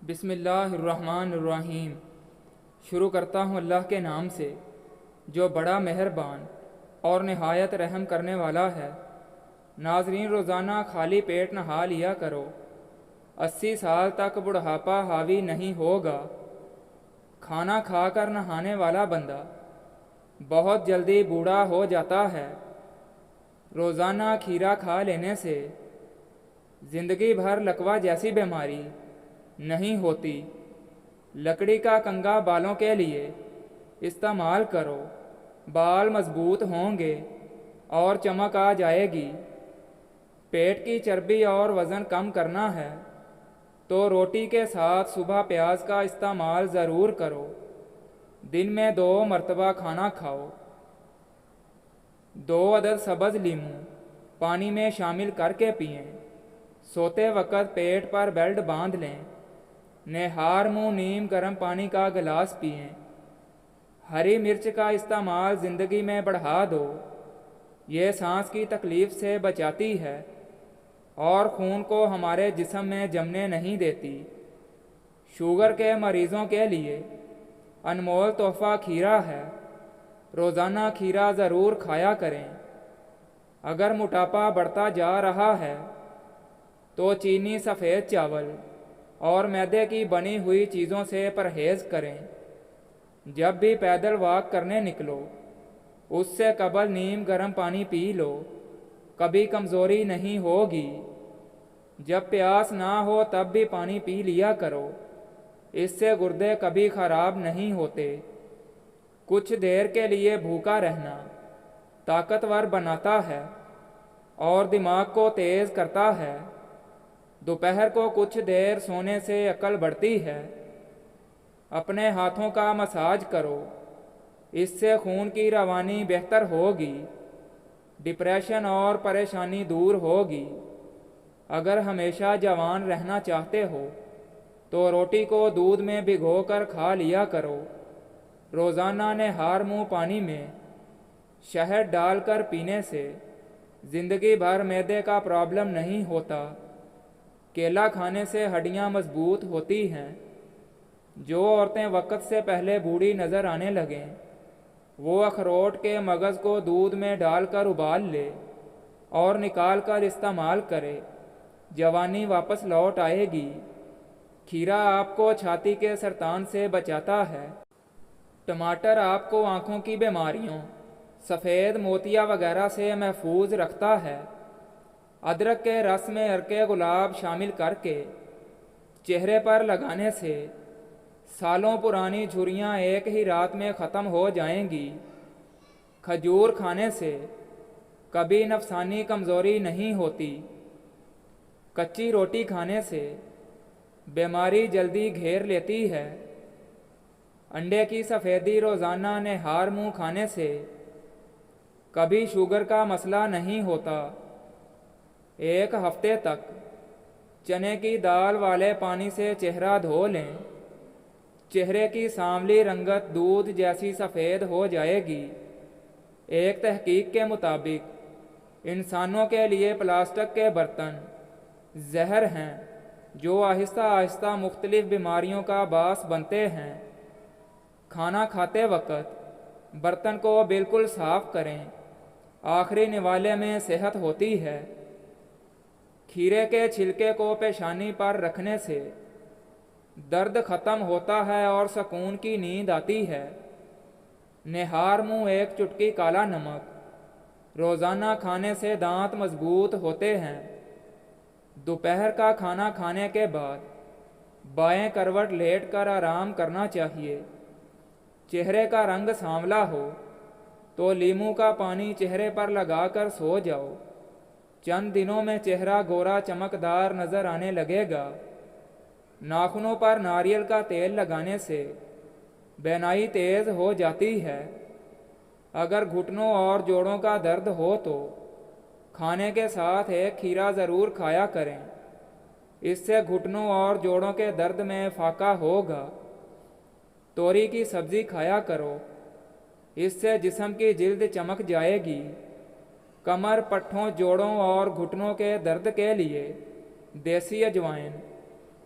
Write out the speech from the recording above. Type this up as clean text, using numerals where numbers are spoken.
بسم اللہ الرحمن الرحیم۔ شروع کرتا ہوں اللہ کے نام سے جو بڑا مہربان اور نہایت رحم کرنے والا ہے۔ ناظرین، روزانہ خالی پیٹ نہا لیا کرو، 80 سال تک بڑھاپا حاوی نہیں ہوگا۔ کھانا کھا کر نہانے والا بندہ بہت جلدی بوڑھا ہو جاتا ہے۔ روزانہ کھیرا کھا لینے سے زندگی بھر لکوہ جیسی بیماری نہیں ہوتی۔ لکڑی کا کنگا بالوں کے لیے استعمال کرو، بال مضبوط ہوں گے اور چمک آ جائے گی۔ پیٹ کی چربی اور وزن کم کرنا ہے تو روٹی کے ساتھ صبح پیاز کا استعمال ضرور کرو۔ دن میں 2 مرتبہ کھانا کھاؤ۔ 2 عدد سبز لیموں پانی میں شامل کر کے پئیں۔ سوتے وقت پیٹ پر بیلٹ باندھ لیں۔ نہار منہ نیم گرم پانی کا گلاس پئیں۔ ہری مرچ کا استعمال زندگی میں بڑھا دو، یہ سانس کی تکلیف سے بچاتی ہے اور خون کو ہمارے جسم میں جمنے نہیں دیتی۔ شوگر کے مریضوں کے لیے انمول تحفہ کھیرا ہے، روزانہ کھیرا ضرور کھایا کریں۔ اگر موٹاپا بڑھتا جا رہا ہے تو چینی، سفید چاول اور میدے کی بنی ہوئی چیزوں سے پرہیز کریں۔ جب بھی پیدل واک کرنے نکلو اس سے قبل نیم گرم پانی پی لو، کبھی کمزوری نہیں ہوگی۔ جب پیاس نہ ہو تب بھی پانی پی لیا کرو، اس سے گردے کبھی خراب نہیں ہوتے۔ کچھ دیر کے لیے بھوکا رہنا طاقتور بناتا ہے اور دماغ کو تیز کرتا ہے۔ دوپہر کو کچھ دیر سونے سے عقل بڑھتی ہے۔ اپنے ہاتھوں کا مساج کرو، اس سے خون کی روانی بہتر ہوگی، ڈپریشن اور پریشانی دور ہوگی۔ اگر ہمیشہ جوان رہنا چاہتے ہو تو روٹی کو دودھ میں بھگو کر کھا لیا کرو۔ روزانہ نہار منہ پانی میں شہد ڈال کر پینے سے زندگی بھر معدے کا پرابلم نہیں ہوتا۔ کیلا کھانے سے ہڈیاں مضبوط ہوتی ہیں۔ جو عورتیں وقت سے پہلے بوڑھی نظر آنے لگیں وہ اخروٹ کے مغز کو دودھ میں ڈال کر ابال لے اور نکال کر استعمال کرے، جوانی واپس لوٹ آئے گی۔ کھیرا آپ کو چھاتی کے سرطان سے بچاتا ہے۔ ٹماٹر آپ کو آنکھوں کی بیماریوں، سفید موتیا وغیرہ سے محفوظ رکھتا ہے۔ ادرک کے رس میں عرق گلاب شامل کر کے چہرے پر لگانے سے سالوں پرانی جھریاں ایک ہی رات میں ختم ہو جائیں گی۔ کھجور کھانے سے کبھی نفسانی کمزوری نہیں ہوتی۔ کچی روٹی کھانے سے بیماری جلدی گھیر لیتی ہے۔ انڈے کی سفیدی روزانہ نہار منہ کھانے سے کبھی شوگر کا مسئلہ نہیں ہوتا۔ 1 ہفتے تک چنے کی دال والے پانی سے چہرہ دھو لیں، چہرے کی سانولی رنگت دودھ جیسی سفید ہو جائے گی۔ ایک تحقیق کے مطابق انسانوں کے لیے پلاسٹک کے برتن زہر ہیں جو آہستہ آہستہ مختلف بیماریوں کا باعث بنتے ہیں۔ کھانا کھاتے وقت برتن کو بالکل صاف کریں، آخری نوالے میں صحت ہوتی ہے۔ کھیرے کے چھلکے کو پیشانی پر رکھنے سے درد ختم ہوتا ہے اور سکون کی نیند آتی ہے۔ نہار منہ 1 چٹکی کالا نمک روزانہ کھانے سے دانت مضبوط ہوتے ہیں۔ دوپہر کا کھانا کھانے کے بعد بائیں کروٹ لیٹ کر آرام کرنا چاہیے۔ چہرے کا رنگ سانولا ہو تو لیموں کا پانی چہرے پر لگا کر سو جاؤ، چند دنوں میں چہرہ گورا چمکدار نظر آنے لگے گا۔ ناخنوں پر ناریل کا تیل لگانے سے بینائی تیز ہو جاتی ہے۔ اگر گھٹنوں اور جوڑوں کا درد ہو تو کھانے کے ساتھ 1 کھیرا ضرور کھایا کریں، اس سے گھٹنوں اور جوڑوں کے درد میں فاقہ ہوگا۔ توری کی سبزی کھایا کرو، اس سے جسم کی جلد چمک جائے گی۔ کمر، پٹھوں، جوڑوں اور گھٹنوں کے درد کے لیے دیسی اجوائن